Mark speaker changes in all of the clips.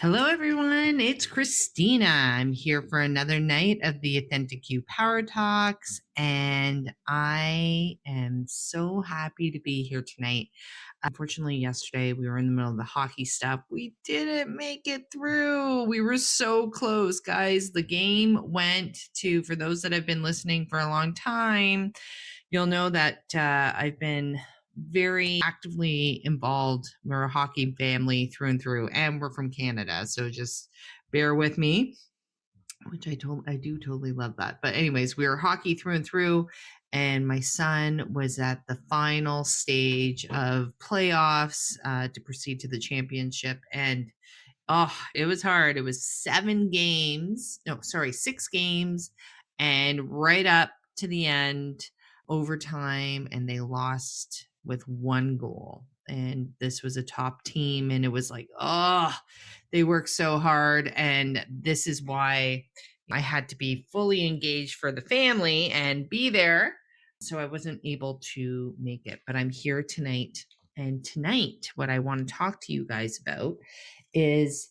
Speaker 1: Hello, everyone. It's Kristina. I'm here for another night of the Authentic You Power Talks, and I am so happy to be here tonight. Unfortunately, yesterday we were in the middle of the hockey stuff. We didn't make it through. We were so close, guys. The game went to, for those that have been listening for a long time, you'll know that I've been very actively involved. We're a hockey family through and through, and we're from Canada. So just bear with me, which I do totally love that. But anyways, we were hockey through and through. And my son was at the final stage of playoffs to proceed to the championship. And it was hard. It was 6 games, and right up to the end, overtime, and they lost with 1 goal. And this was a top team, and it was like, they worked so hard. And this is why I had to be fully engaged for the family and be there. So I wasn't able to make it, but I'm here tonight. And tonight, what I want to talk to you guys about is,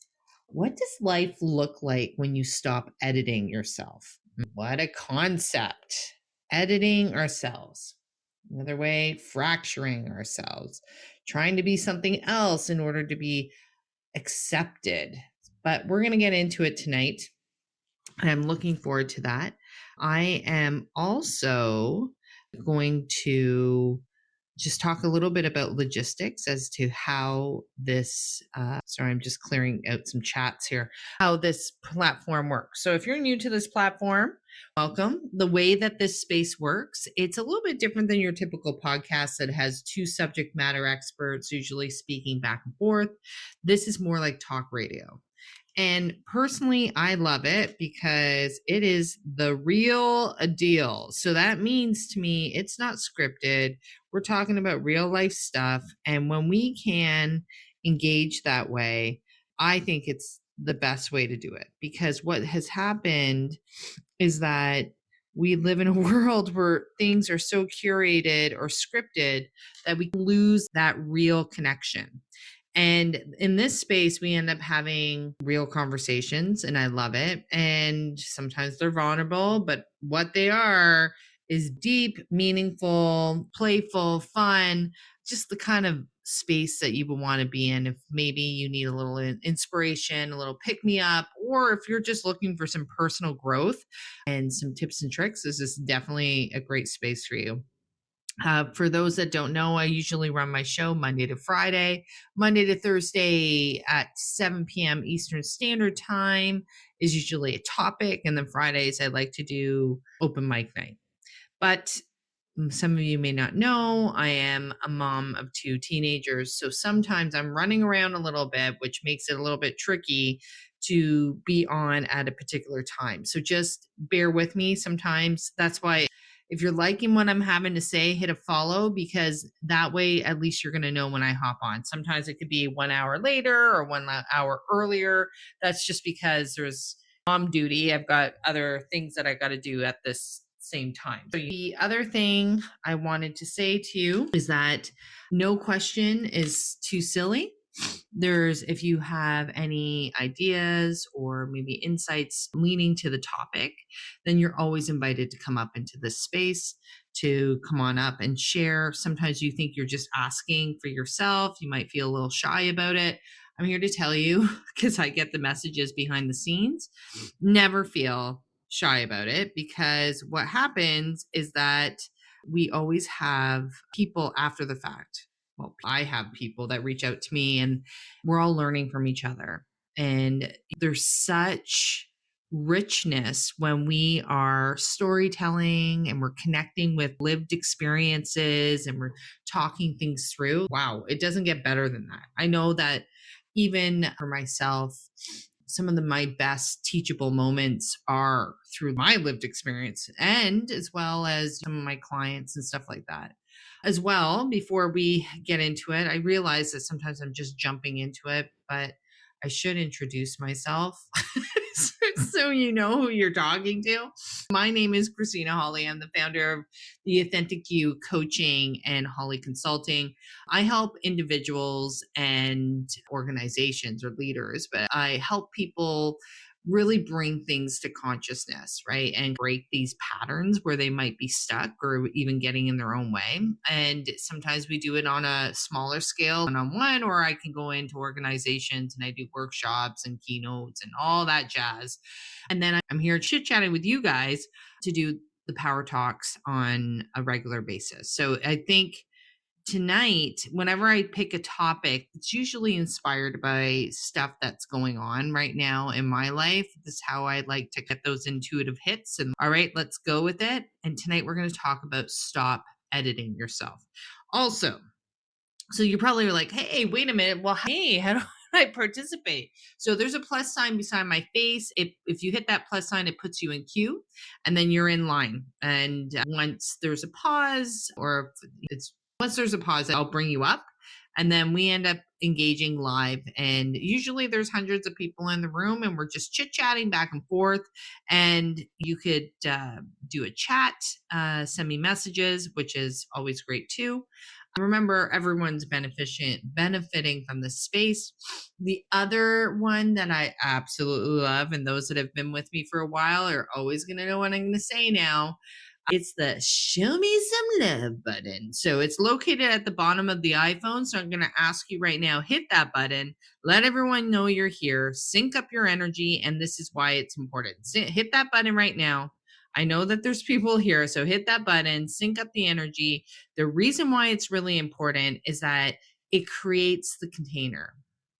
Speaker 1: what does life look like when you stop editing yourself? What a concept. Editing ourselves. Another way, fracturing ourselves, trying to be something else in order to be accepted. But we're going to get into it tonight. I'm looking forward to that. I am also going to just talk a little bit about logistics as to how this, sorry, I'm just clearing out some chats here, how this platform works. So if you're new to this platform, welcome. The way that this space works, it's a little bit different than your typical podcast that has 2 subject matter experts usually speaking back and forth. This is more like talk radio. And personally, I love it because it is the real deal. So that means to me, it's not scripted. We're talking about real life stuff. And when we can engage that way, I think it's the best way to do it. Because what has happened is that we live in a world where things are so curated or scripted that we lose that real connection. And in this space, we end up having real conversations, and I love it. And sometimes they're vulnerable, but what they are is deep, meaningful, playful, fun, just the kind of space that you would want to be in if maybe you need a little inspiration, a little pick me up, or if you're just looking for some personal growth and some tips and tricks. This is definitely a great space for you. For those that don't know, I usually run my show Monday to Friday, Monday to Thursday at 7 p.m. Eastern Standard Time is usually a topic. And then Fridays, I like to do open mic night. But some of you may not know, I am a mom of 2 teenagers. So sometimes I'm running around a little bit, which makes it a little bit tricky to be on at a particular time. So just bear with me sometimes. That's why, if you're liking what I'm having to say, hit a follow, because that way at least you're going to know when I hop on. Sometimes it could be 1 hour later or 1 hour earlier. That's just because there's mom duty. I've got other things that I got to do at this same time. So the other thing I wanted to say to you is that no question is too silly. If you have any ideas or maybe insights leaning to the topic, then you're always invited to come up into this space, to come on up and share. Sometimes you think you're just asking for yourself. You might feel a little shy about it. I'm here to tell you, because I get the messages behind the scenes, never feel shy about it, because what happens is that we always have people after the fact. Well, I have people that reach out to me, and we're all learning from each other. And there's such richness when we are storytelling and we're connecting with lived experiences and we're talking things through. Wow, it doesn't get better than that. I know that even for myself, some of my best teachable moments are through my lived experience, and as well as some of my clients and stuff like that. As well, before we get into it, I realize that sometimes I'm just jumping into it, but I should introduce myself. so you know who you're talking to. My name is Kristina Holle. I'm the founder of the Authentic You Coaching and Holle Consulting. I help individuals and organizations or leaders, but I help people really bring things to consciousness, right? And break these patterns where they might be stuck or even getting in their own way. And sometimes we do it on a smaller scale, one-on-one, or I can go into organizations and I do workshops and keynotes and all that jazz. And then I'm here chit-chatting with you guys to do the power talks on a regular basis. So I think tonight, whenever I pick a topic, it's usually inspired by stuff that's going on right now in my life. This is how I like to get those intuitive hits. And all right, let's go with it. And tonight we're going to talk about stop editing yourself. Also, so you probably are like, hey, wait a minute. Well, hey, how do I participate? So there's a plus sign beside my face. If you hit that plus sign, it puts you in queue and then you're in line. And once there's a pause, or once there's a pause, I'll bring you up. And then we end up engaging live. And usually there's hundreds of people in the room and we're just chit-chatting back and forth. And you could do a chat, send me messages, which is always great too. Remember, everyone's benefiting from this space. The other one that I absolutely love, and those that have been with me for a while are always going to know what I'm going to say now. It's the show me some love button. So it's located at the bottom of the iPhone. So I'm going to ask you right now, hit that button, let everyone know you're here, sync up your energy. And this is why it's important. Hit that button right now. I know that there's people here, so hit that button, sync up the energy. The reason why it's really important is that it creates the container,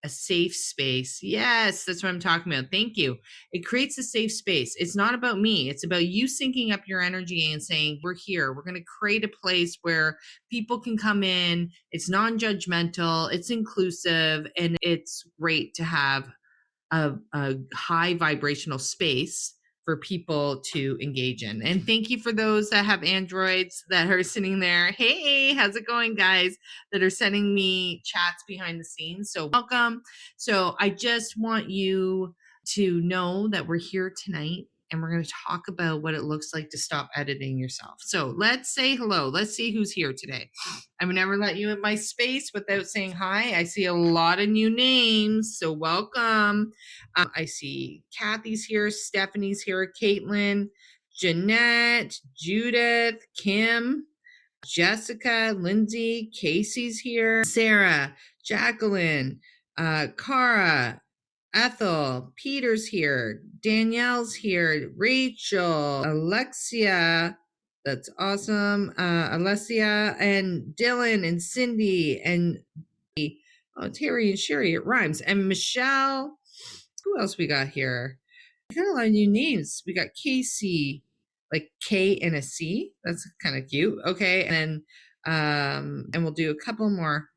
Speaker 1: a safe space. Yes, that's what I'm talking about. Thank you. It creates a safe space. It's not about me. It's about you syncing up your energy and saying, we're here. We're going to create a place where people can come in. It's non-judgmental. It's inclusive. And it's great to have a high vibrational space for people to engage in. And thank you for those that have Androids that are sitting there. Hey, how's it going, guys, that are sending me chats behind the scenes? So welcome. So I just want you to know that we're here tonight and we're going to talk about what it looks like to stop editing yourself. So let's say hello. Let's see who's here today. I would never let you in my space without saying hi. I see a lot of new names, so welcome. I see Kathy's here, Stephanie's here, Caitlin, Jeanette, Judith, Kim, Jessica, Lindsay, Casey's here, Sarah, Jacqueline, Cara, Ethel, Peter's here, Danielle's here, Rachel, Alexia, that's awesome, Alessia, and Dylan, and Cindy, and Terry and Sherry, it rhymes, and Michelle. Who else we got here? We got a lot of new names. We got Casey, like K and a C. That's kind of cute. Okay, and and we'll do a couple more.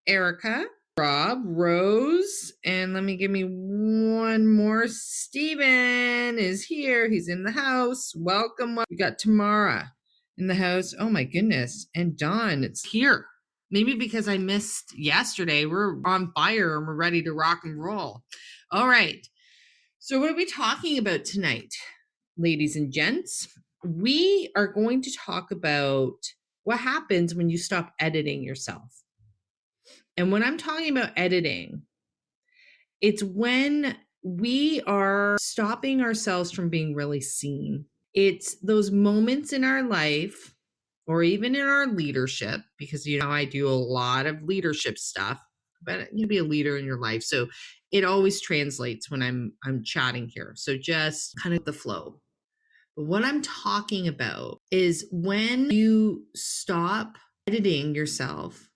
Speaker 1: Erica, Rob, Rose, and give me one more. Steven is here. He's in the house. Welcome. We got Tamara in the house. Oh my goodness. And Dawn, it's here. Maybe because I missed yesterday. We're on fire and we're ready to rock and roll. All right. So what are we talking about tonight, ladies and gents? We are going to talk about what happens when you stop editing yourself. And when I'm talking about editing, it's when we are stopping ourselves from being really seen. It's those moments in our life or even in our leadership, because I do a lot of leadership stuff, but you be a leader in your life. So it always translates when I'm chatting here. So just kind of the flow. But what I'm talking about is when you stop editing yourself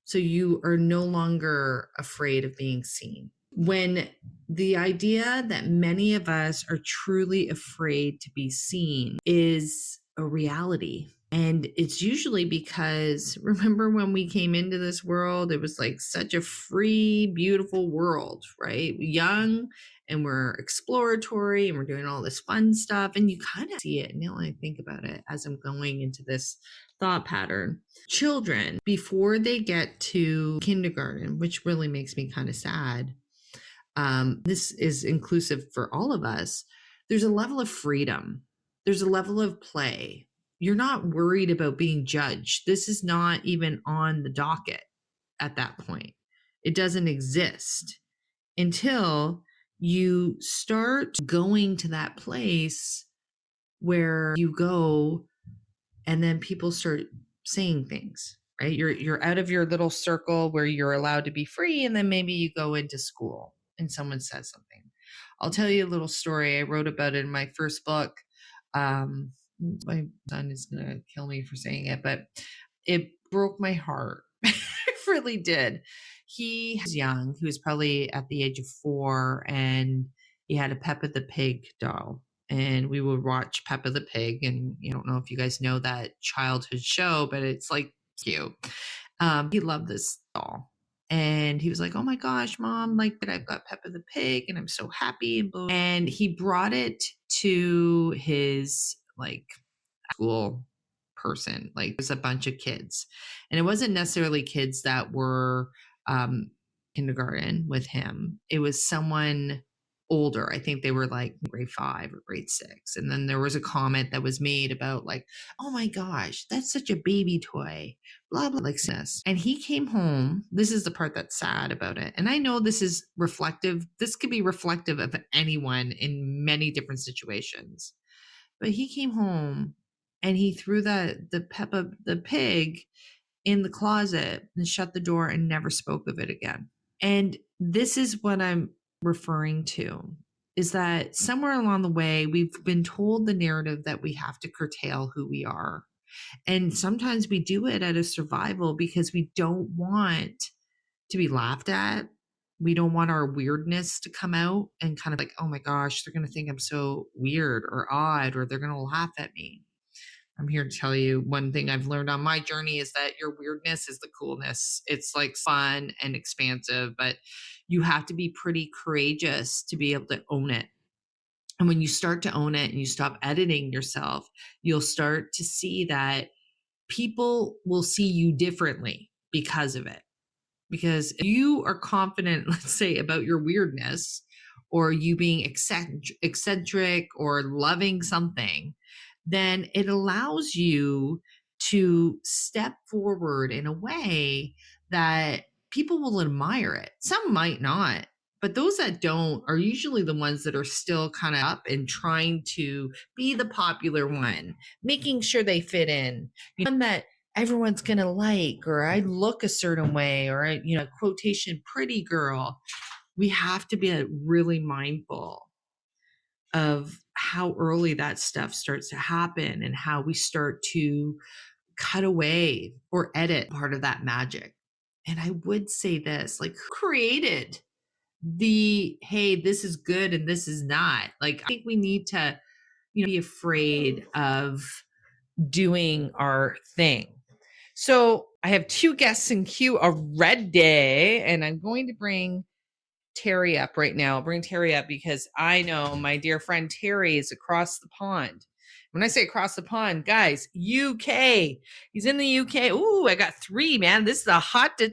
Speaker 1: so you are no longer afraid of being seen. When the idea that many of us are truly afraid to be seen is a reality. And it's usually because, remember when we came into this world, it was like such a free, beautiful world, right? Young, and we're exploratory and we're doing all this fun stuff. And you kind of see it now I think about it as I'm going into this thought pattern. Children, before they get to kindergarten, which really makes me kind of sad, this is inclusive for all of us. There's a level of freedom. There's a level of play. You're not worried about being judged. This is not even on the docket at that point. It doesn't exist until you start going to that place where you go and then people start saying things, right? You're out of your little circle where you're allowed to be free, and then maybe you go into school and someone says something. I'll tell you a little story. I wrote about it in my first book. My son is gonna kill me for saying it, but it broke my heart. It really did. He was young. He was probably at the age of 4, and he had a Peppa the Pig doll, and we would watch Peppa the Pig. And you don't know if you guys know that childhood show, but it's like cute. He loved this doll. And he was like, "Oh my gosh, mom, like that I've got Peppa the Pig and I'm so happy." And he brought it to his like school person. Like there's a bunch of kids. And it wasn't necessarily kids that were kindergarten with him. It was someone older. I think they were like grade 5 or grade 6. And then there was a comment that was made about like, "Oh my gosh, that's such a baby toy." Blah blah like this. And he came home. This is the part that's sad about it. And I know this is reflective. This could be reflective of anyone in many different situations. But he came home and he threw the Peppa the Pig in the closet and shut the door and never spoke of it again. And this is what I'm referring to, is that somewhere along the way, we've been told the narrative that we have to curtail who we are. And sometimes we do it out of survival because we don't want to be laughed at. We don't want our weirdness to come out and kind of like, "Oh my gosh, they're going to think I'm so weird or odd, or they're going to laugh at me." I'm here to tell you one thing I've learned on my journey is that your weirdness is the coolness. It's like fun and expansive, but you have to be pretty courageous to be able to own it. And when you start to own it and you stop editing yourself, you'll start to see that people will see you differently because of it. Because if you are confident, let's say, about your weirdness or you being eccentric or loving something, then it allows you to step forward in a way that people will admire it. Some might not, but those that don't are usually the ones that are still kind of up and trying to be the popular one, making sure they fit in. One that everyone's going to like, or I look a certain way, or I, quotation, pretty girl. We have to be really mindful of how early that stuff starts to happen and how we start to cut away or edit part of that magic. And I would say this, like, who created the, hey, this is good and this is not? Like, I think we need to, be afraid of doing our thing. So I have 2 guests in queue already, and I'm going to bring Terry up right now. I'll bring Terry up because I know my dear friend Terry is across the pond. When I say across the pond, guys, UK. He's in the UK. Ooh, I got 3, man. This is a hot to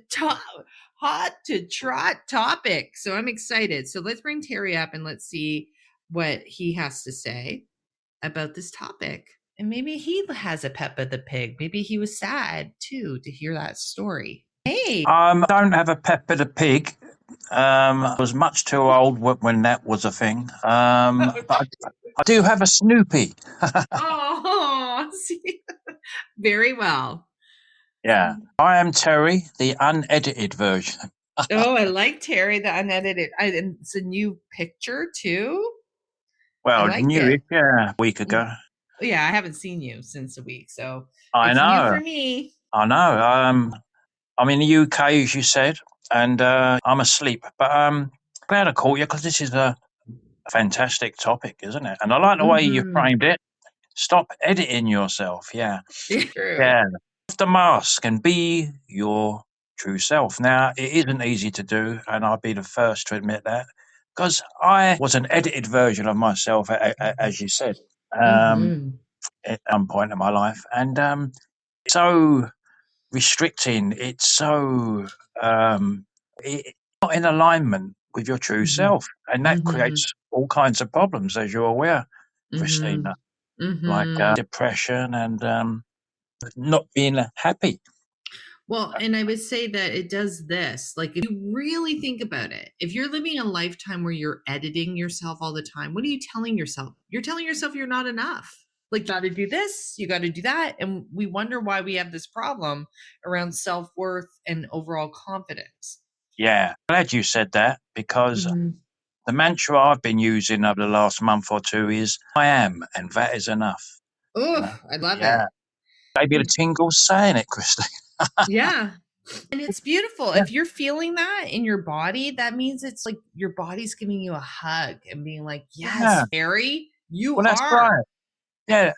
Speaker 1: trot topic. So I'm excited. So let's bring Terry up and let's see what he has to say about this topic. And maybe he has a Peppa the Pig. Maybe he was sad too to hear that story. Hey.
Speaker 2: I don't have a Peppa the Pig. I was much too old when that was a thing. But I do have a Snoopy.
Speaker 1: Oh, see? Very well.
Speaker 2: Yeah. I am Terry, the unedited version.
Speaker 1: Oh, I like Terry, the unedited. And it's a new picture too. I
Speaker 2: Well,
Speaker 1: like
Speaker 2: new
Speaker 1: it.
Speaker 2: yeah, a week ago.
Speaker 1: Yeah, I haven't seen you since a week, so
Speaker 2: I
Speaker 1: it's new
Speaker 2: know.
Speaker 1: for me.
Speaker 2: I know. I'm in the UK, as you said, and I'm asleep. But glad I caught you because this is a fantastic topic, isn't it? And I like the way you framed it. Stop editing yourself. Yeah.
Speaker 1: True.
Speaker 2: Yeah. Off the mask and be your true self. Now, it isn't easy to do, and I'll be the first to admit that, because I was an edited version of myself, as you said, at some point in my life. And it's so restricting. It's so not in alignment with your true
Speaker 1: Mhm.
Speaker 2: self. And that
Speaker 1: Mhm.
Speaker 2: creates all kinds of problems, as you're aware, Kristina,
Speaker 1: Mhm.
Speaker 2: like
Speaker 1: Mhm.
Speaker 2: depression and not being happy.
Speaker 1: Well, and I would say that it does this. Like, if you really think about it, if you're living a lifetime where you're editing yourself all the time, what are you telling yourself? You're telling yourself you're not enough. Like, you got to do this, you got to do that. And we wonder why we have this problem around self worth and overall confidence.
Speaker 2: Yeah, glad you said that because
Speaker 1: Mhm.
Speaker 2: the mantra I've been using over the last month or two is I am, and that is enough. You know?
Speaker 1: Oh, I love
Speaker 2: Yeah.
Speaker 1: it.
Speaker 2: Maybe the tingles saying it, Christine.
Speaker 1: Yeah. And it's beautiful.
Speaker 2: Yeah.
Speaker 1: If you're feeling that in your body, that means it's like your body's giving you a hug and being like,
Speaker 2: Yeah.
Speaker 1: yes, Barry, you
Speaker 2: Well, that's
Speaker 1: are.
Speaker 2: right. Yeah.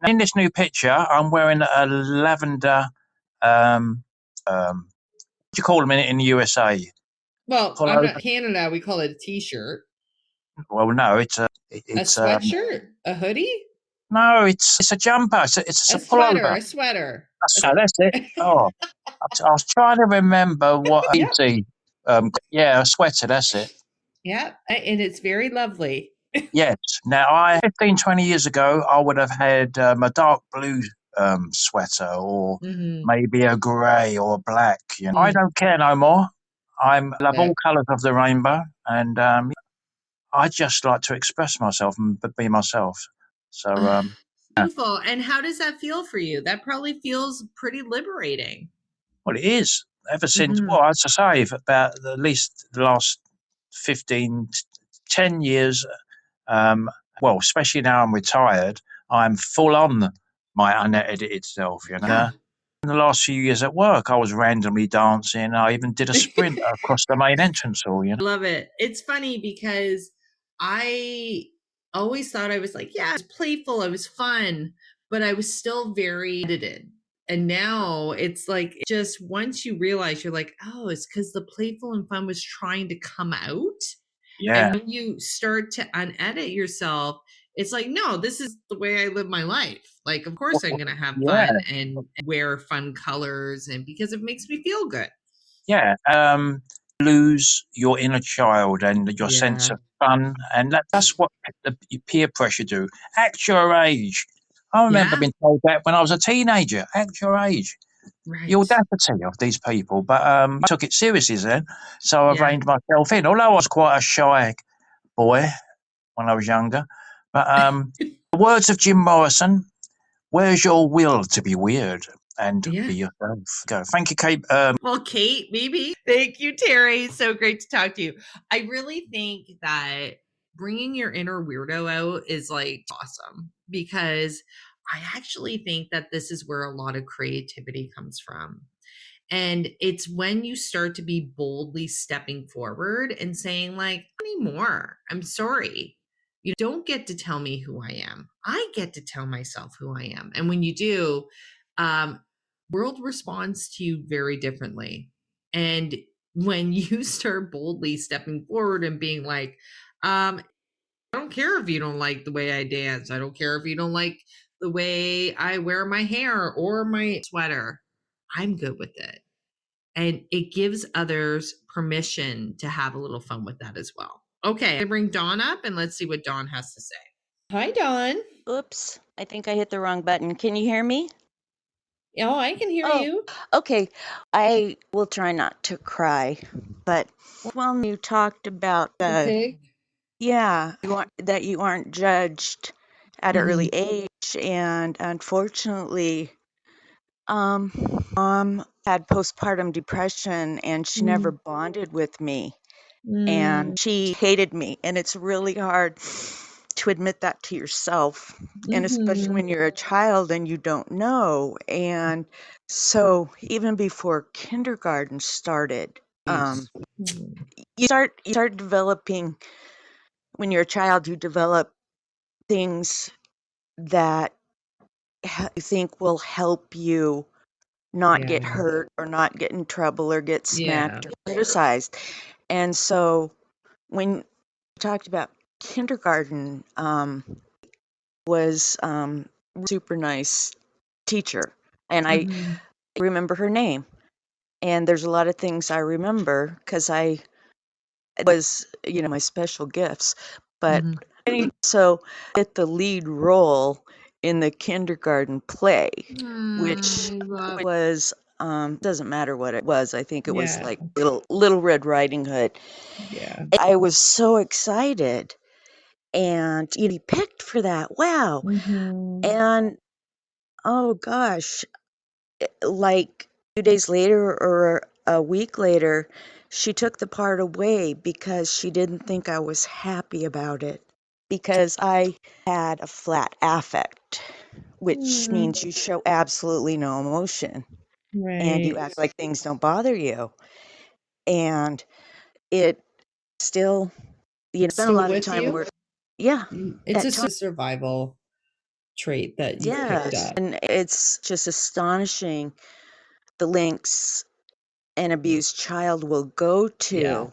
Speaker 2: In this new picture, I'm wearing a lavender, um, what do you call them in the USA?
Speaker 1: Well, I'm
Speaker 2: Pullover?
Speaker 1: not Canada. We call it a t-shirt,
Speaker 2: Well, no,
Speaker 1: a
Speaker 2: it's
Speaker 1: sweatshirt, a hoodie,
Speaker 2: no, it's a jumper. It's
Speaker 1: a
Speaker 2: a
Speaker 1: sweater,
Speaker 2: pullover.
Speaker 1: a sweater.
Speaker 2: That's it. Oh, I was trying to remember what
Speaker 1: Yep.
Speaker 2: beauty. Yeah, a sweater. That's it.
Speaker 1: Yep. And it's very lovely.
Speaker 2: Yes. Now, 15, 20 years ago, I would have had a dark blue sweater or
Speaker 1: Mm-hmm.
Speaker 2: maybe a grey or a black. I
Speaker 1: Mm.
Speaker 2: don't care no more. I love all
Speaker 1: It.
Speaker 2: colours of the rainbow, and I just like to express myself and be myself. So,
Speaker 1: Beautiful. And how does that feel for you? That probably feels pretty liberating.
Speaker 2: well, it is. Ever since,
Speaker 1: Mm-hmm.
Speaker 2: well, as I say, for about at least the last 15, 10 years, um, well, especially now I'm retired, I'm full on my unedited self.
Speaker 1: Yeah.
Speaker 2: In the last few years at work, I was randomly dancing. I even did a sprint across the main entrance hall.
Speaker 1: Love it. It's funny because I always thought I was like, yeah, I was playful, I was fun, but I was still very edited. And now it's like, just once you realize, you're like, oh, it's because the playful and fun was trying to come out. And
Speaker 2: Yeah.
Speaker 1: when you start to unedit yourself, it's like, no, this is the way I live my life. Like, of course, I'm going to have
Speaker 2: Yeah.
Speaker 1: fun and wear fun colors, and because it makes me feel good.
Speaker 2: Yeah. Lose your inner child and your sense
Speaker 1: Yeah.
Speaker 2: of fun. And that's what the peer pressure do. Act your age. I remember
Speaker 1: Yeah.
Speaker 2: being told that when I was a teenager. Act your age. The
Speaker 1: Right.
Speaker 2: audacity of these people. But I took it seriously then. So I
Speaker 1: Yeah.
Speaker 2: reined myself in. Although I was quite a shy boy when I was younger. But the words of Jim Morrison, where's your will to be weird and
Speaker 1: Yeah.
Speaker 2: be yourself? Go. Thank you, Kate.
Speaker 1: Well, Kate, maybe. Thank you, Terry. So great to talk to you. I really think that bringing your inner weirdo out is like awesome, because I actually think that this is where a lot of creativity comes from. And it's when you start to be boldly stepping forward and saying, like, anymore. I'm sorry. You don't get to tell me who I am. I get to tell myself who I am. And when you do, um, world responds to you very differently. And when you start boldly stepping forward and being like, I don't care if you don't like the way I dance. I don't care if you don't like the way I wear my hair or my sweater. I'm good with it. And it gives others permission to have a little fun with that as well. Okay, I bring Dawn up and let's see what Dawn has to say. Hi, Dawn.
Speaker 3: Oops, I think I hit the wrong button. Can you hear me?
Speaker 1: Oh, I can hear
Speaker 3: Oh,
Speaker 1: you.
Speaker 3: okay. I will try not to cry, but when you talked about
Speaker 1: The pig.
Speaker 3: yeah, that you aren't judged at an early
Speaker 1: Mhm.
Speaker 3: age, and unfortunately, um, mom had postpartum depression, and she never
Speaker 1: Mm.
Speaker 3: bonded with me, and
Speaker 1: Mm.
Speaker 3: she hated me, and it's really hard to admit that to yourself, and especially
Speaker 1: Mhm.
Speaker 3: when you're a child and you don't know. And so even before kindergarten started,
Speaker 1: Jeez. Mm.
Speaker 3: you start developing, when you're a child, you develop things that you think will help you not
Speaker 1: Yeah.
Speaker 3: get hurt or not get in trouble or get
Speaker 1: Yeah.
Speaker 3: smacked or criticized. And so when you talked about kindergarten, was super nice teacher, and I
Speaker 1: Mhm.
Speaker 3: remember her name. And there's a lot of things I remember because I It was, my special gifts. But
Speaker 1: Mhm.
Speaker 3: so I get the lead role in the kindergarten play, which
Speaker 1: I love
Speaker 3: was doesn't matter what it was. I think it was
Speaker 1: Yeah.
Speaker 3: like Little Red Riding Hood.
Speaker 1: Yeah.
Speaker 3: I was so excited, and be picked for that. Wow.
Speaker 1: Mhm.
Speaker 3: And oh gosh, like 2 days later or a week later, she took the part away because she didn't think I was happy about it. Because I had a flat affect, which means you show absolutely no emotion and you
Speaker 1: Right.
Speaker 3: act like things don't bother you. And it still, spent a
Speaker 1: Still
Speaker 3: lot of
Speaker 1: with
Speaker 3: time
Speaker 1: you?
Speaker 3: work. Yeah,
Speaker 1: It's
Speaker 3: at
Speaker 1: just a
Speaker 3: times.
Speaker 1: survival trait that you've picked
Speaker 3: Yes,
Speaker 1: up.
Speaker 3: and it's just astonishing the lengths an abused child will go
Speaker 1: Yeah.
Speaker 3: to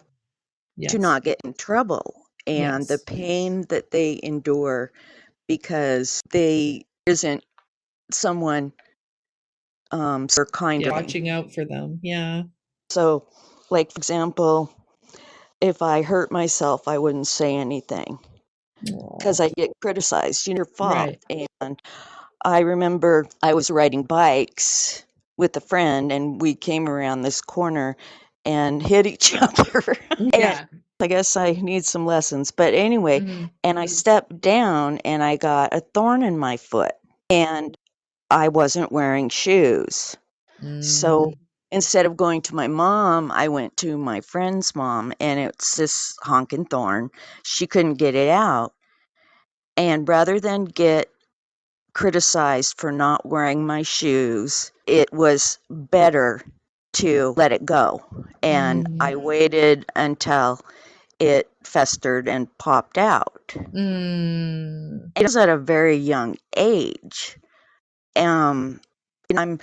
Speaker 1: Yes.
Speaker 3: not get in trouble, and the
Speaker 1: Yes.
Speaker 3: pain that they endure because they isn't someone or kind
Speaker 1: Yeah.
Speaker 3: of thing.
Speaker 1: Watching out for them. Yeah.
Speaker 3: So, like for example, if I hurt myself, I wouldn't say anything because I get criticized. Your fault.
Speaker 1: Right.
Speaker 3: And I remember I was riding bikes with a friend, and we came around this corner and hit each other. And
Speaker 1: Yeah.
Speaker 3: I guess I need some lessons. But anyway,
Speaker 1: Mhm.
Speaker 3: and I stepped down and I got a thorn in my foot, and I wasn't wearing shoes. So instead of going to my mom, I went to my friend's mom, and it's this honking thorn. She couldn't get it out. And rather than get criticized for not wearing my shoes, it was better to let it go. And I waited until it festered and popped out.
Speaker 1: Mm.
Speaker 3: It was at a very young age. Um, I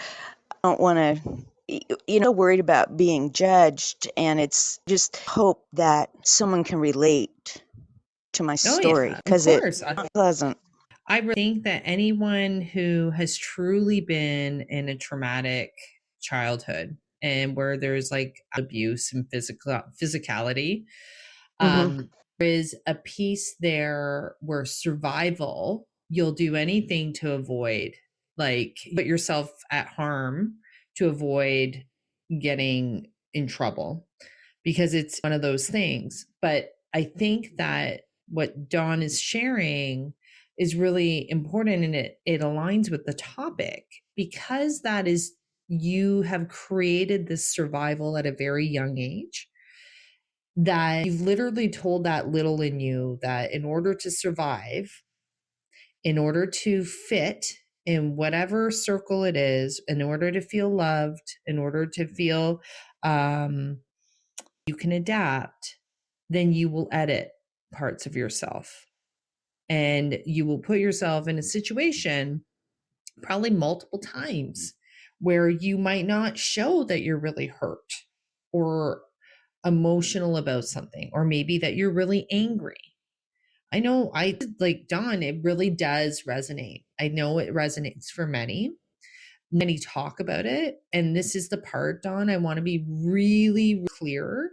Speaker 3: don't want to, worried about being judged, and it's just hope that someone can relate to my
Speaker 1: Oh
Speaker 3: story
Speaker 1: yeah. Of
Speaker 3: because
Speaker 1: course.
Speaker 3: it's pleasant.
Speaker 1: I really think that anyone who has truly been in a traumatic childhood and where there's like abuse and physicality,
Speaker 3: Mm-hmm.
Speaker 1: there is a piece there where survival, you'll do anything to avoid, like put yourself at harm to avoid getting in trouble because it's one of those things. But I think that what Dawn is sharing is really important, and it aligns with the topic because that is, you have created this survival at a very young age, that you've literally told that little in you that in order to survive, in order to fit in whatever circle it is, in order to feel loved, in order to feel you can adapt, then you will edit parts of yourself and you will put yourself in a situation probably multiple times where you might not show that you're really hurt or emotional about something, or maybe that you're really angry. I know, I like Dawn, it really does resonate. I know it resonates for many. Many talk about it. And this is the part, Dawn, I want to be really clear.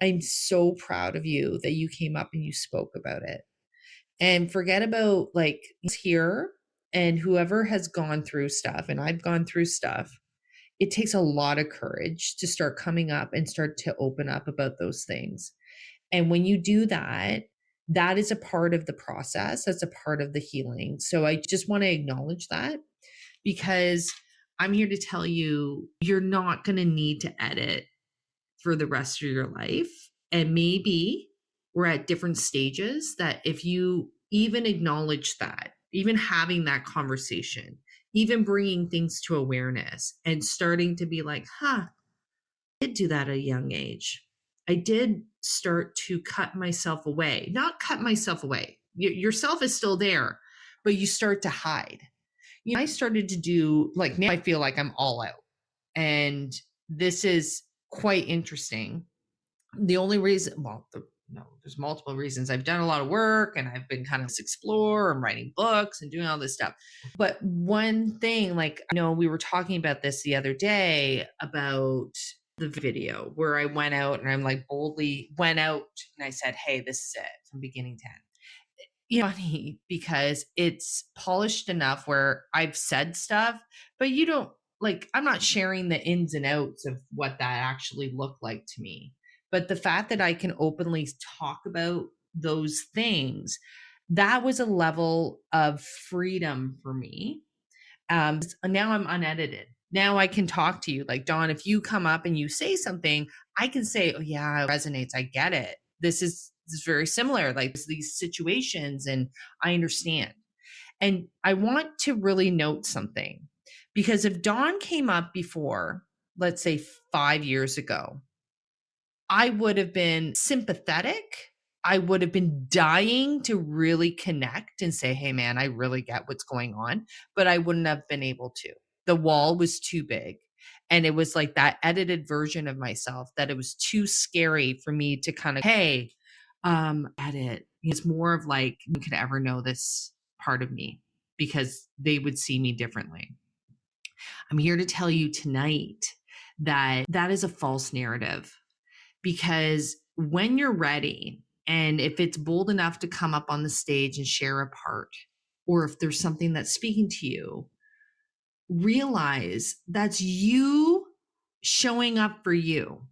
Speaker 1: I'm so proud of you that you came up and you spoke about it. And forget about like here and whoever has gone through stuff, and I've gone through stuff. It takes a lot of courage to start coming up and start to open up about those things. And when you do that, that is a part of the process. That's a part of the healing. So I just want to acknowledge that, because I'm here to tell you, you're not going to need to edit for the rest of your life. And maybe we're at different stages that if you even acknowledge that, even having that conversation, even bringing things to awareness and starting to be like, I did do that at a young age. I did start to cut myself away, not cut myself away. Yourself is still there, but you start to hide. I started to do, like, now I feel like I'm all out. And this is quite interesting. The only reason, well, no, there's multiple reasons. I've done a lot of work and I've been kind of explore and writing books and doing all this stuff. But one thing, like, I know we were talking about this the other day about the video where I went out and I'm like boldly went out and I said, hey, this is it from beginning to end. Funny because it's polished enough where I've said stuff, but you don't like, I'm not sharing the ins and outs of what that actually looked like to me. But the fact that I can openly talk about those things, that was a level of freedom for me. Now I'm unedited. Now I can talk to you like, Dawn, if you come up and you say something, I can say, oh yeah, it resonates. I get it. This is very similar, like these situations, and I understand. And I want to really note something, because if Dawn came up before, let's say 5 years ago, I would have been sympathetic. I would have been dying to really connect and say, hey, man, I really get what's going on. But I wouldn't have been able to. The wall was too big. And it was like that edited version of myself that it was too scary for me to kind of, hey, edit. It's more of like, you could ever know this part of me, because they would see me differently. I'm here to tell you tonight that that is a false narrative. Because when you're ready, and if it's bold enough to come up on the stage and share a part, or if there's something that's speaking to you, realize that's you showing up for you.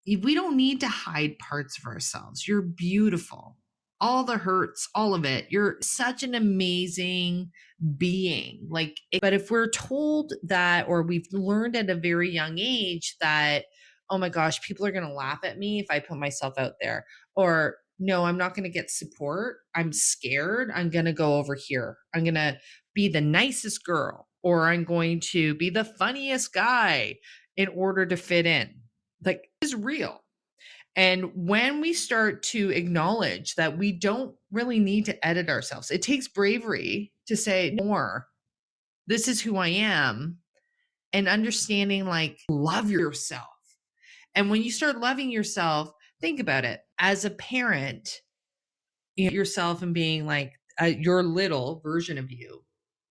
Speaker 1: We don't need to hide parts of ourselves. You're beautiful. All the hurts, all of it. You're such an amazing being. But if we're told that, or we've learned at a very young age that, oh my gosh, people are going to laugh at me if I put myself out there, or no, I'm not going to get support. I'm scared. I'm going to go over here. I'm going to be the nicest girl, or I'm going to be the funniest guy in order to fit in. Like, is real. And when we start to acknowledge that we don't really need to edit ourselves, it takes bravery to say more. This is who I am. And understanding, like, love yourself. And when you start loving yourself, think about it as a parent, yourself and being like your little version of you.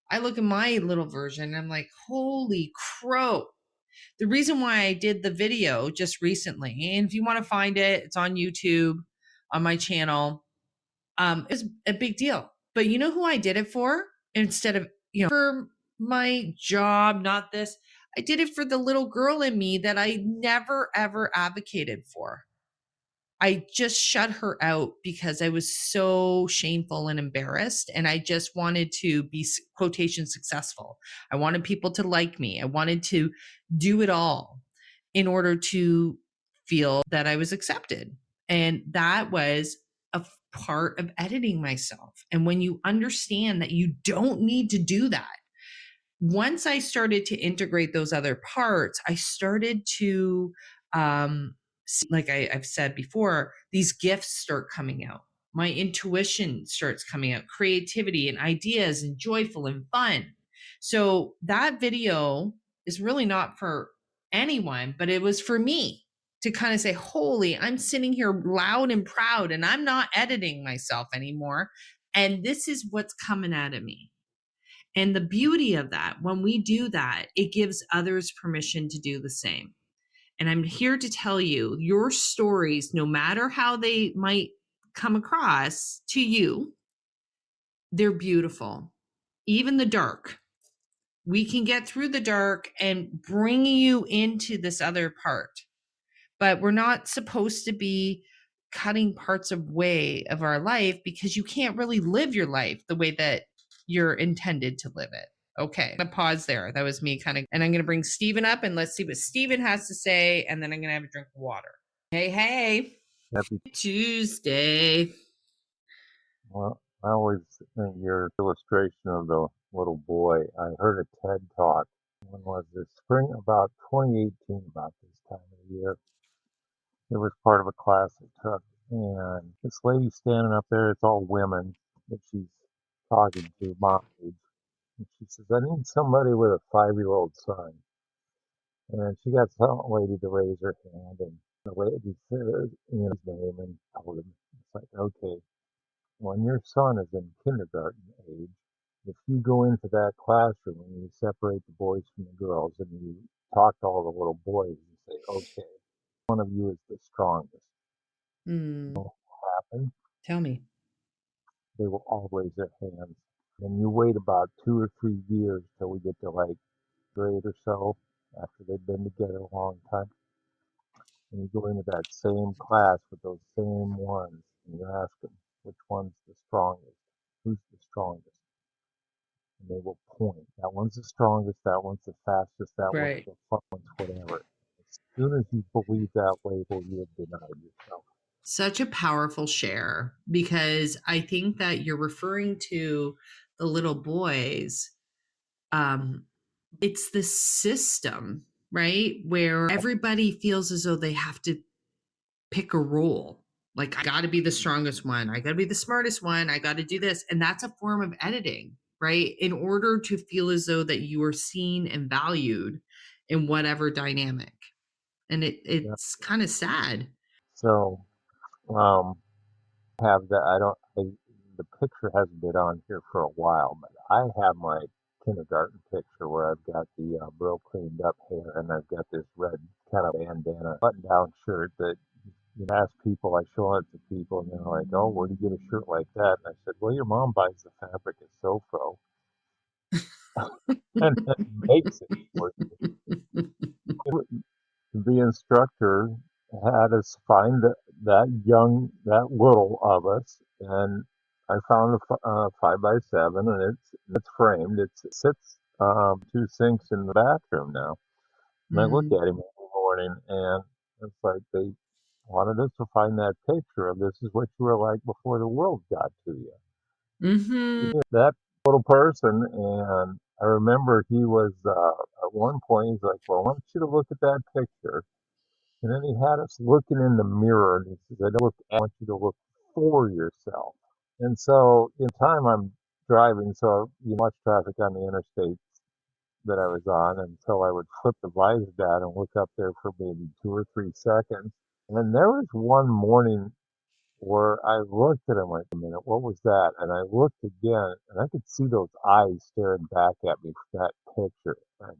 Speaker 1: I look at my little version and I'm like, holy crow. The reason why I did the video just recently, and if you want to find it, it's on YouTube on my channel. It's a big deal. But you know who I did it for? Instead of, for my job, not this. I did it for the little girl in me that I never, ever advocated for. I just shut her out because I was so shameful and embarrassed. And I just wanted to be, quotation, successful. I wanted people to like me. I wanted to do it all in order to feel that I was accepted. And that was a part of editing myself. And when you understand that you don't need to do that, once I started to integrate those other parts, I started to, like I've said before, these gifts start coming out. My intuition starts coming out, creativity and ideas, and joyful and fun. So that video is really not for anyone, but it was for me to kind of say, holy, I'm sitting here loud and proud, and I'm not editing myself anymore. And this is what's coming out of me. And the beauty of that, when we do that, it gives others permission to do the same. And I'm here to tell you, your stories, no matter how they might come across to you, they're beautiful. Even the dark. We can get through the dark and bring you into this other part. But we're not supposed to be cutting parts away of our life, because you can't really live your life the way that you're intended to live it. Okay, I'm gonna pause there. That was me kind of, and I'm gonna bring Stephen up and let's see what Stephen has to say, and then I'm gonna have a drink of water. Hey,
Speaker 4: Happy.
Speaker 1: Tuesday.
Speaker 4: Well, I always think your illustration of the little boy, I heard a TED talk. When was this? Spring, about 2018, about this time of the year. It was part of a class I took, and this lady standing up there, it's all women that she's talking to, mom age, and she says, I need somebody with a 5-year-old son. And she got some lady to raise her hand, and the lady said, his name, and told him, it's like, okay, when your son is in kindergarten age, if you go into that classroom and you separate the boys from the girls and you talk to all the little boys, you say, okay, one of you is the strongest. What happened?
Speaker 1: Tell me.
Speaker 4: They will all raise their hands. And you wait about 2 or 3 years till we get to like grade or so, after they've been together a long time. And you go into that same class with those same ones, and you ask them, which one's the strongest? Who's the strongest? And they will point. That one's the strongest, that one's the fastest, that one's
Speaker 1: Right.
Speaker 4: the fun one's whatever. As soon as you believe that label, you have denied yourself.
Speaker 1: Such a powerful share, because I think that you're referring to the little boys. It's the system, right? Where everybody feels as though they have to pick a role. Like, I got to be the strongest one. I got to be the smartest one. I got to do this. And that's a form of editing, right? In order to feel as though that you are seen and valued in whatever dynamic. And
Speaker 4: Yeah.
Speaker 1: it's kind of sad.
Speaker 4: So, have that. The picture hasn't been on here for a while, but I have my kindergarten picture where I've got the real cleaned up hair and I've got this red kind of bandana button down shirt that you ask people, I show it to people and they're like, oh, where do you get a shirt like that? And I said, well, your mom buys the fabric at SoFro and makes it for you. The instructor had us find that little of us, and I found a 5x7, and it's framed. It sits 2 sinks in the bathroom now. And I look at him every morning, and it's like they wanted us to find that picture of this is what you were like before the world got to you. That little person, and I remember he was at one point he's like, well, I want you to look at that picture. And then he had us looking in the mirror, and he says, I want you to look for yourself. And so in time I'm driving, so you watch traffic on the interstates that I was on, and so I would flip the visor down and look up there for maybe 2 or 3 seconds. And then there was one morning where I looked at him like, a minute, what was that? And I looked again, and I could see those eyes staring back at me from that picture. And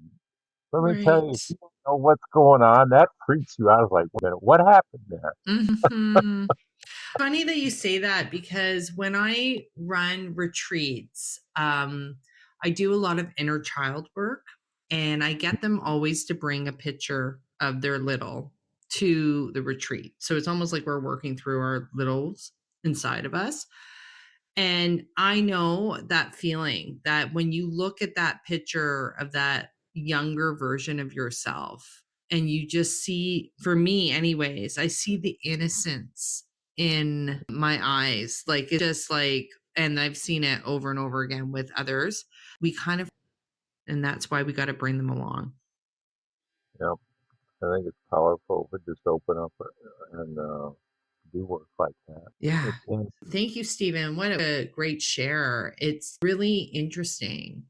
Speaker 4: let me tell you, if you don't know what's going on, that freaks you out. I was like, wait a minute, what happened there?
Speaker 1: Funny that you say that, because when I run retreats, I do a lot of inner child work, and I get them always to bring a picture of their little to the retreat. So it's almost like we're working through our littles inside of us. And I know that feeling that when you look at that picture of that younger version of yourself, and you just see, for me anyways, I see the innocence in my eyes. Like, it's just like, and I've seen it over and over again with others. We kind of, and that's why we got to bring them along.
Speaker 4: Yep. I think it's powerful to just open up and do work like that.
Speaker 1: Yeah. Thank you, Stephen. What a great share. It's really interesting.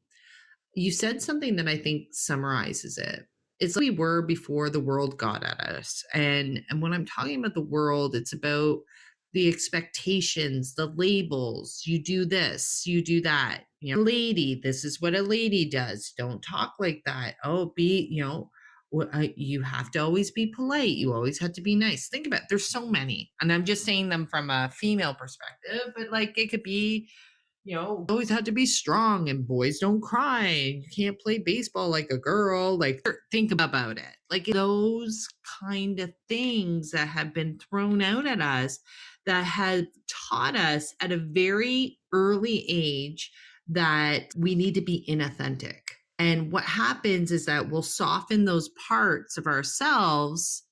Speaker 1: You said something that I think summarizes it. It's like we were before the world got at us. And when I'm talking about the world, it's about the expectations, the labels. You do this, you do that. You know, lady, this is what a lady does. Don't talk like that. Oh, you have to always be polite. You always have to be nice. Think about it. There's so many. And I'm just saying them from a female perspective, but like it could be, always have to be strong, and boys don't cry. You can't play baseball like a girl. Like, think about it. Like, those kind of things that have been thrown out at us that have taught us at a very early age that we need to be inauthentic. And what happens is that we'll soften those parts of ourselves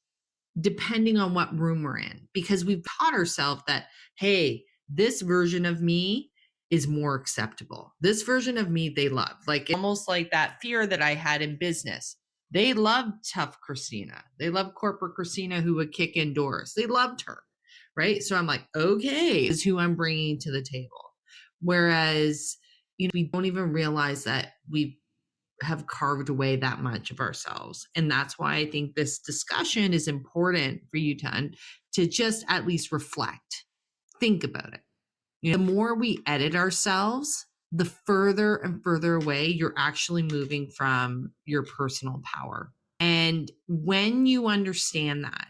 Speaker 1: depending on what room we're in, because we've taught ourselves that, hey, this version of me is more acceptable. This version of me, they love. Like, almost like that fear that I had in business. They loved tough Kristina. They loved corporate Kristina who would kick in doors. They loved her, right? So I'm like, okay, this is who I'm bringing to the table. Whereas, we don't even realize that we have carved away that much of ourselves. And that's why I think this discussion is important for you to just at least reflect, think about it. The more we edit ourselves, the further and further away you're actually moving from your personal power. And And when you understand that,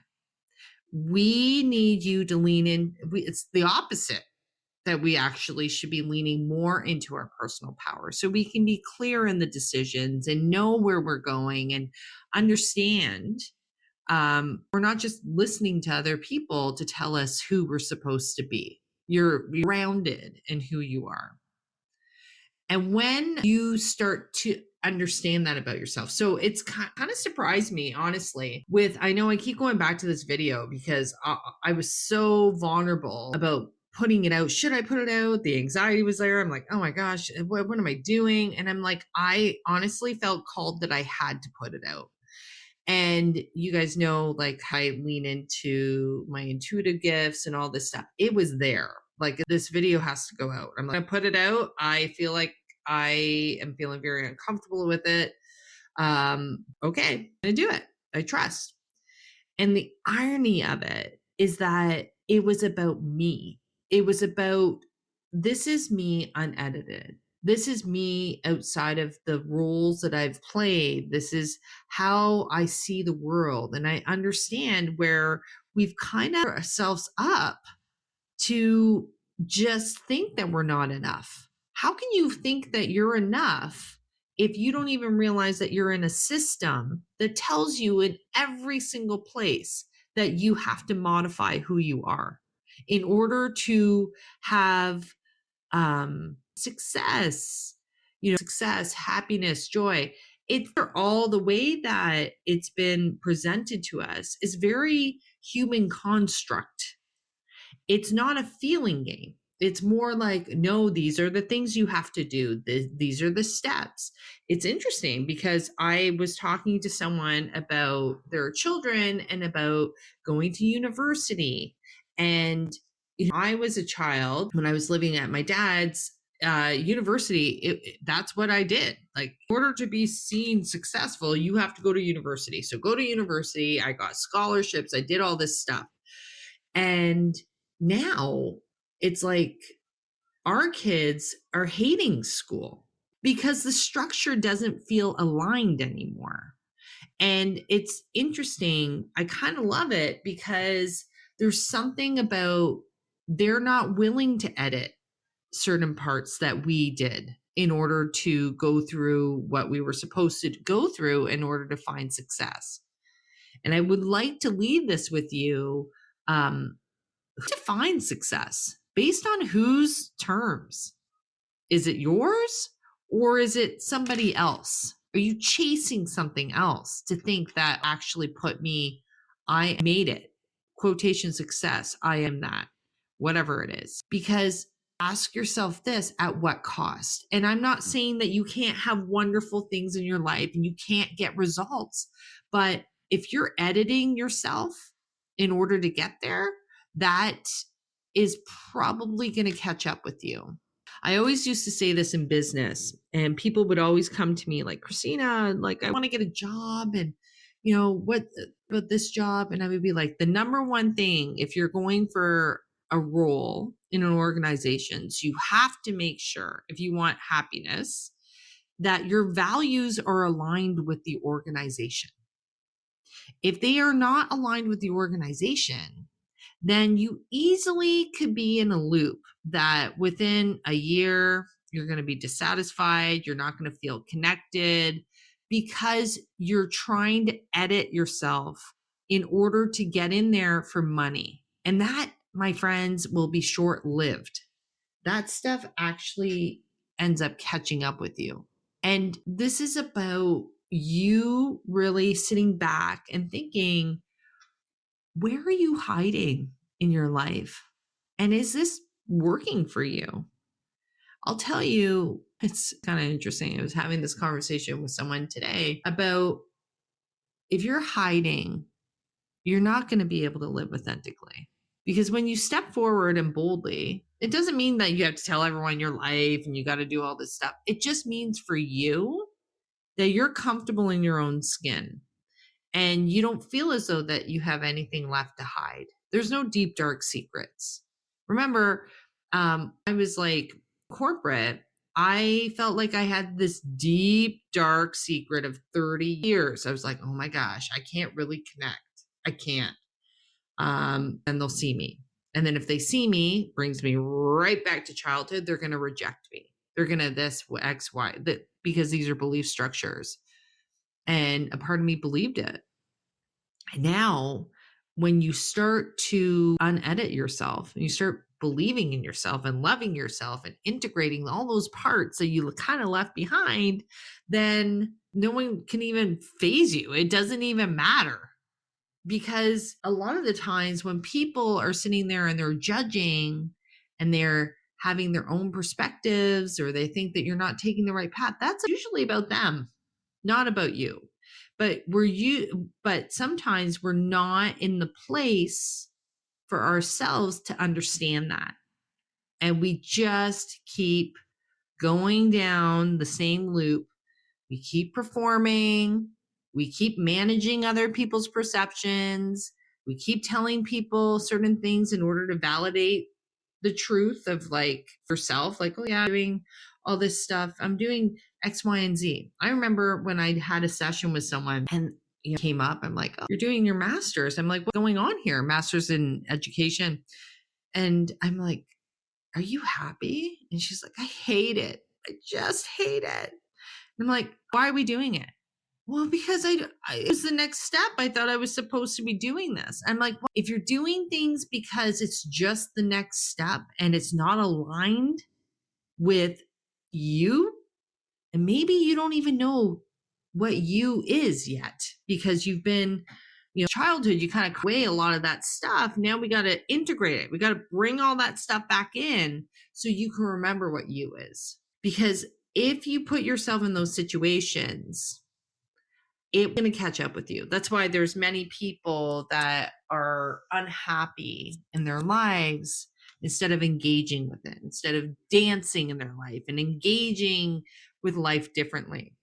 Speaker 1: we need you to lean in. It's the opposite, that we actually should be leaning more into our personal power so we can be clear in the decisions and know where we're going and understand. We're not just listening to other people to tell us who we're supposed to be. You're grounded in who you are. And when you start to understand that about yourself, so it's kind of surprised me, honestly, I know I keep going back to this video because I was so vulnerable about putting it out. Should I put it out? The anxiety was there. I'm like, oh my gosh, what am I doing? And I'm like, I honestly felt called that I had to put it out. And you guys know, like, I lean into my intuitive gifts and all this stuff. It was there. Like, this video has to go out. I'm going to put it out. I feel like I am feeling very uncomfortable with it. Okay, I'm going to do it. I trust. And the irony of it is that it was about me. It was about, this is me unedited. This is me outside of the roles that I've played. This is how I see the world. And I understand where we've kind of ourselves up to just think that we're not enough. How can you think that you're enough if you don't even realize that you're in a system that tells you in every single place that you have to modify who you are in order to have success, success, happiness, joy? It's all the way that it's been presented to us is very human construct. It's not a feeling game. It's more like, no, these are the things you have to do. These are the steps. It's interesting because I was talking to someone about their children and about going to university. And I was a child when I was living at my dad's university. That's what I did. Like, in order to be seen successful, you have to go to university. So go to university. I got scholarships. I did all this stuff. And now it's like our kids are hating school because the structure doesn't feel aligned anymore. And it's interesting. I kind of love it because there's something about they're not willing to edit certain parts that we did in order to go through what we were supposed to go through in order to find success. And I would like to leave this with you. Who defines success? Based on whose terms? Is it yours or is it somebody else? Are you chasing something else to think that actually I made it, quotation success, I am that, whatever it is? Because ask yourself this, at what cost? And I'm not saying that you can't have wonderful things in your life and you can't get results, but if you're editing yourself in order to get there, that is probably going to catch up with you. I always used to say this in business, and people would always come to me like, Kristina, like, I want to get a job, and what about this job? And I would be like, the number one thing, if you're going for a role in an organization, so you have to make sure, if you want happiness, that your values are aligned with the organization. If they are not aligned with the organization, then you easily could be in a loop that within a year, you're going to be dissatisfied. You're not going to feel connected because you're trying to edit yourself in order to get in there for money. And that, my friends, will be short-lived. That stuff actually ends up catching up with you. And this is about you really sitting back and thinking, where are you hiding in your life? And is this working for you? I'll tell you, it's kind of interesting. I was having this conversation with someone today about if you're hiding, you're not going to be able to live authentically. Because when you step forward and boldly, it doesn't mean that you have to tell everyone your life and you got to do all this stuff. It just means for you that you're comfortable in your own skin. And you don't feel as though that you have anything left to hide. There's no deep, dark secrets. Remember, I was like corporate. I felt like I had this deep, dark secret of 30 years. I was like, oh my gosh, I can't really connect. I can't. And they'll see me. And then if they see me, brings me right back to childhood, they're going to reject me. They're going to this X, Y, that, because these are belief structures. And a part of me believed it. Now, when you start to unedit yourself and you start believing in yourself and loving yourself and integrating all those parts that you kind of left behind, then no one can even phase you. It doesn't even matter. Because a lot of the times when people are sitting there and they're judging and they're having their own perspectives, or they think that you're not taking the right path, that's usually about them, not about you. But sometimes we're not in the place for ourselves to understand that. And we just keep going down the same loop. We keep performing. We keep managing other people's perceptions. We keep telling people certain things in order to validate the truth of like yourself, like, oh yeah, I'm doing all this stuff. I'm doing X, Y, and Z. I remember when I had a session with someone and came up, I'm like, oh, you're doing your master's. I'm like, what's going on here? Master's in education. And I'm like, are you happy? And she's like, I hate it. I just hate it. I'm like, why are we doing it? Well, because it was the next step. I thought I was supposed to be doing this. I'm like, well, if you're doing things because it's just the next step and it's not aligned with you, and maybe you don't even know what you is yet, because you've been, childhood, you kind of weigh a lot of that stuff. Now we got to integrate it. We got to bring all that stuff back in so you can remember what you is. Because if you put yourself in those situations, it's going to catch up with you. That's why there's many people that are unhappy in their lives instead of engaging with it, instead of dancing in their life and engaging with life differently,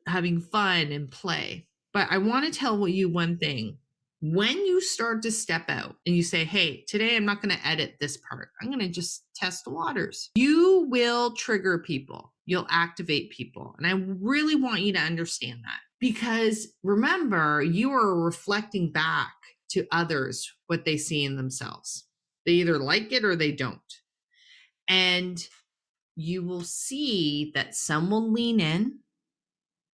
Speaker 1: having fun and play. But I want to tell you one thing. When you start to step out and you say, hey, today I'm not going to edit this part, I'm going to just test the waters, you will trigger people. You'll activate people. And I really want you to understand that, because remember, you are reflecting back to others what they see in themselves. They either like it or they don't. And you will see that some will lean in.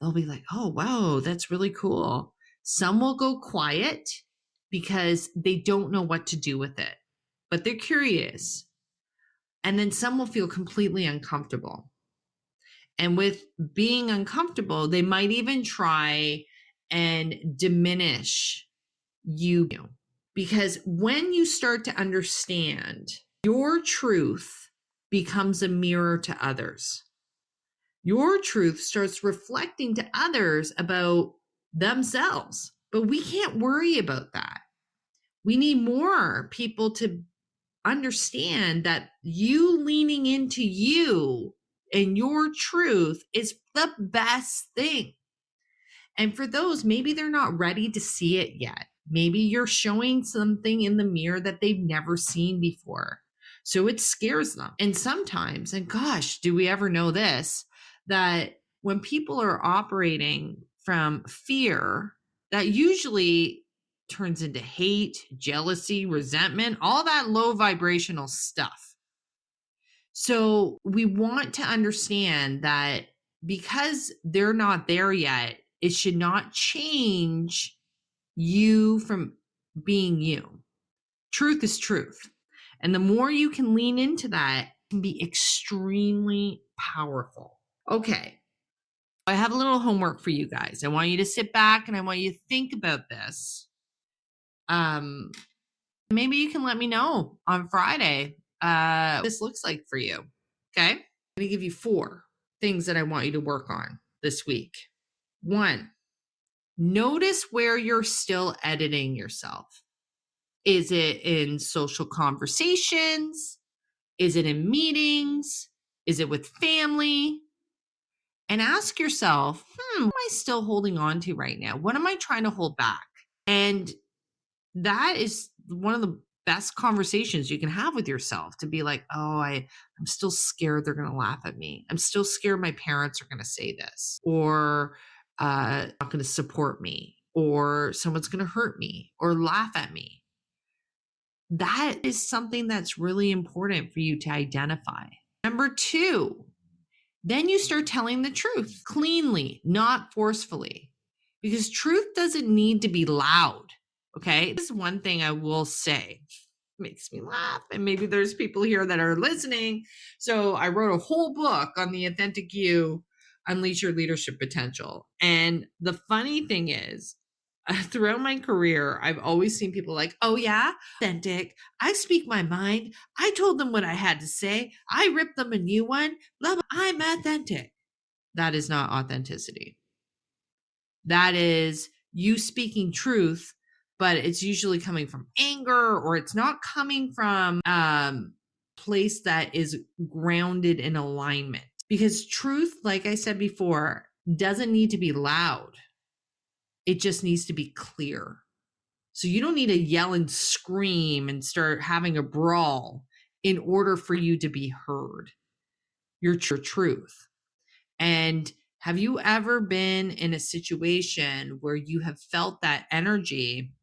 Speaker 1: They'll be like, oh, wow, that's really cool. Some will go quiet because they don't know what to do with it, but they're curious. And then some will feel completely uncomfortable. And with being uncomfortable, they might even try and diminish you. Because when you start to understand, your truth becomes a mirror to others. Your truth starts reflecting to others about themselves. But we can't worry about that. We need more people to understand that you leaning into you and your truth is the best thing. And for those, maybe they're not ready to see it yet. Maybe you're showing something in the mirror that they've never seen before. So it scares them. And sometimes, and gosh, do we ever know this, that when people are operating from fear, that usually turns into hate, jealousy, resentment, all that low vibrational stuff. So we want to understand that because they're not there yet, it should not change you from being you. Truth is truth. And the more you can lean into that, it can be extremely powerful. Okay. I have a little homework for you guys. I want you to sit back and I want you to think about this. Maybe you can let me know on Friday what this looks like for you. Okay. I'm going to give you 4 things that I want you to work on this week. 1, notice where you're still editing yourself. Is it in social conversations? Is it in meetings? Is it with family? And ask yourself, what am I still holding on to right now? What am I trying to hold back? And that is one of the best conversations you can have with yourself, to be like, oh, I'm still scared they're going to laugh at me. I'm still scared my parents are going to say this, or not going to support me, or someone's going to hurt me or laugh at me. That is something that's really important for you to identify. Number 2, then you start telling the truth cleanly, not forcefully, because truth doesn't need to be loud. Okay. This is one thing I will say. Makes me laugh. And maybe there's people here that are listening. So I wrote a whole book on the authentic you, unleash your leadership potential. And the funny thing is, throughout my career, I've always seen people like, oh yeah, authentic. I speak my mind. I told them what I had to say. I ripped them a new one. Blah, blah. I'm authentic. That is not authenticity. That is you speaking truth, but it's usually coming from anger, or it's not coming from place that is grounded in alignment. Because truth, like I said before, doesn't need to be loud. It just needs to be clear. So you don't need to yell and scream and start having a brawl in order for you to be heard. Your truth. And have you ever been in a situation where you have felt that energy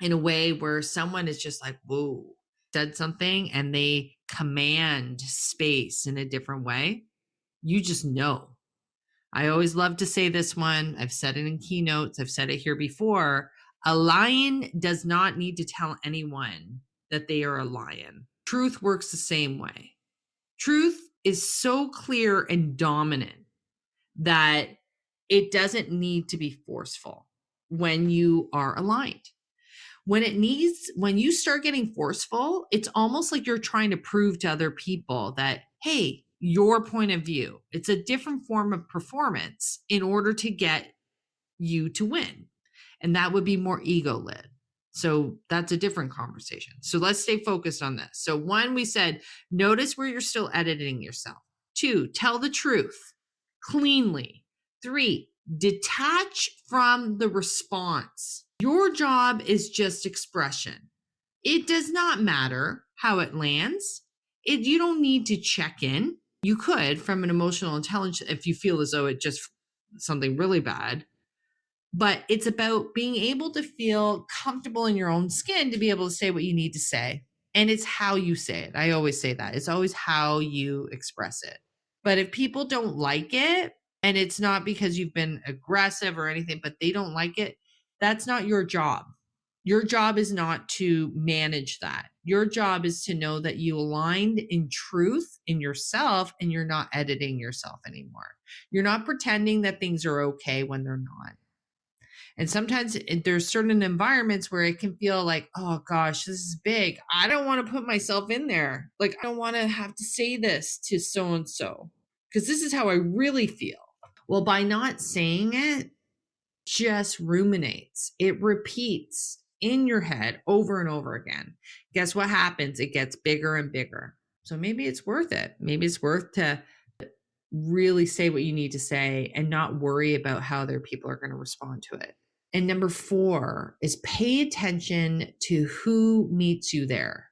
Speaker 1: in a way where someone is just like, whoa, said something, and they command space in a different way? You just know. I always love to say this one. I've said it in keynotes. I've said it here before. A lion does not need to tell anyone that they are a lion. Truth works the same way. Truth is so clear and dominant that it doesn't need to be forceful when you are aligned. When you start getting forceful, it's almost like you're trying to prove to other people that, hey, your point of view. It's a different form of performance in order to get you to win. And that would be more ego led. So that's a different conversation. So let's stay focused on this. So 1, we said, notice where you're still editing yourself. 2, tell the truth cleanly. 3, detach from the response. Your job is just expression. It does not matter how it lands. You don't need to check in. You could from an emotional intelligence if you feel as though it just something really bad. But it's about being able to feel comfortable in your own skin to be able to say what you need to say. And it's how you say it. I always say that. It's always how you express it. But if people don't like it, and it's not because you've been aggressive or anything, but they don't like it, that's not your job. Your job is not to manage that. Your job is to know that you aligned in truth in yourself, and you're not editing yourself anymore. You're not pretending that things are okay when they're not. And sometimes there's certain environments where it can feel like, oh gosh, this is big. I don't want to put myself in there. Like, I don't want to have to say this to so-and-so because this is how I really feel. Well, by not saying it, just ruminates. It repeats in your head over and over again. Guess what happens? It gets bigger and bigger. So maybe it's worth it. Maybe it's worth to really say what you need to say and not worry about how other people are going to respond to it. And number 4 is pay attention to who meets you there.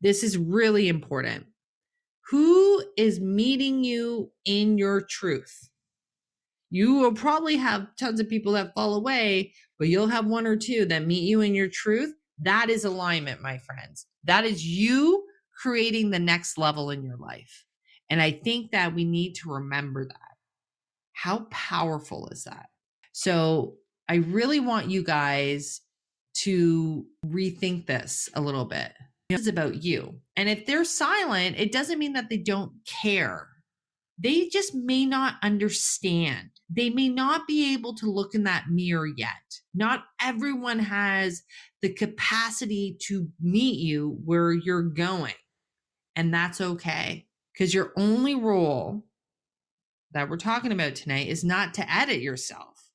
Speaker 1: This is really important. Who is meeting you in your truth? You will probably have tons of people that fall away, but you'll have 1 or 2 that meet you in your truth. That is alignment, my friends. That is you creating the next level in your life. And I think that we need to remember that. How powerful is that? So I really want you guys to rethink this a little bit. It's about you. And if they're silent, it doesn't mean that they don't care. They just may not understand. They may not be able to look in that mirror yet. Not everyone has the capacity to meet you where you're going. And that's okay. Because your only role that we're talking about tonight is not to edit yourself.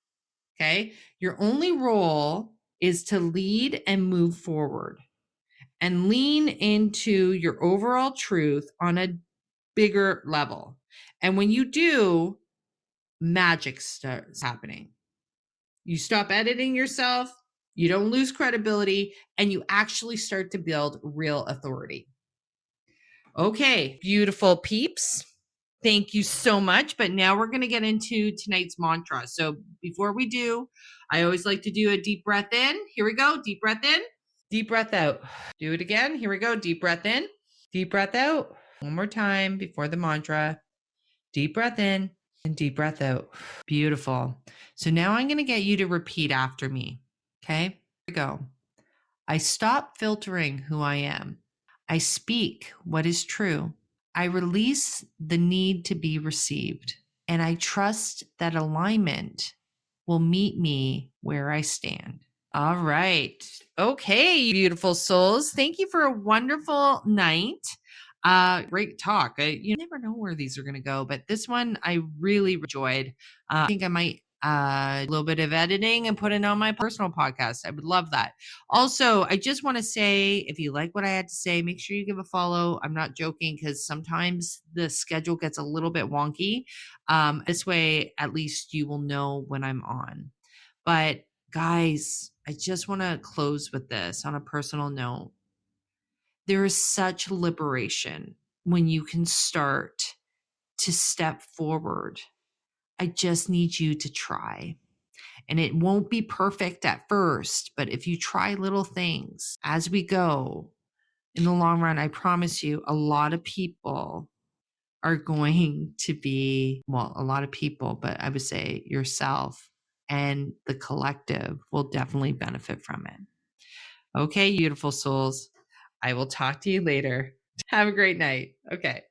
Speaker 1: Okay. Your only role is to lead and move forward and lean into your overall truth on a bigger level. And when you do, magic starts happening. You stop editing yourself You don't lose credibility, and you actually start to build real authority. Okay, beautiful peeps. Thank you so much. But now we're going to get into tonight's mantra. So before we do, I always like to do a deep breath in. Here we go. Deep breath in, deep breath out. Do it again. Here we go. Deep breath in, deep breath out. One more time before the mantra. Deep breath in and deep breath out. Beautiful. So now I'm going to get you to repeat after me. Okay, here we go. I stop filtering who I am. I speak what is true. I release the need to be received, and I trust that alignment will meet me where I stand. All right. Okay, beautiful souls. Thank you for a wonderful night. Great talk. You never know where these are going to go, but this one I really enjoyed. I think I might a little bit of editing and put it on my personal podcast. I would love that. Also, I just want to say, if you like what I had to say, make sure you give a follow. I'm not joking, because sometimes the schedule gets a little bit wonky. This way, at least you will know when I'm on. But guys, I just want to close with this on a personal note. There is such liberation when you can start to step forward. I just need you to try. And it won't be perfect at first, but if you try little things as we go, in the long run, I promise you, a lot of people are going to be, well, a lot of people, but I would say yourself and the collective will definitely benefit from it. Okay, beautiful souls. I will talk to you later. Have a great night. Okay.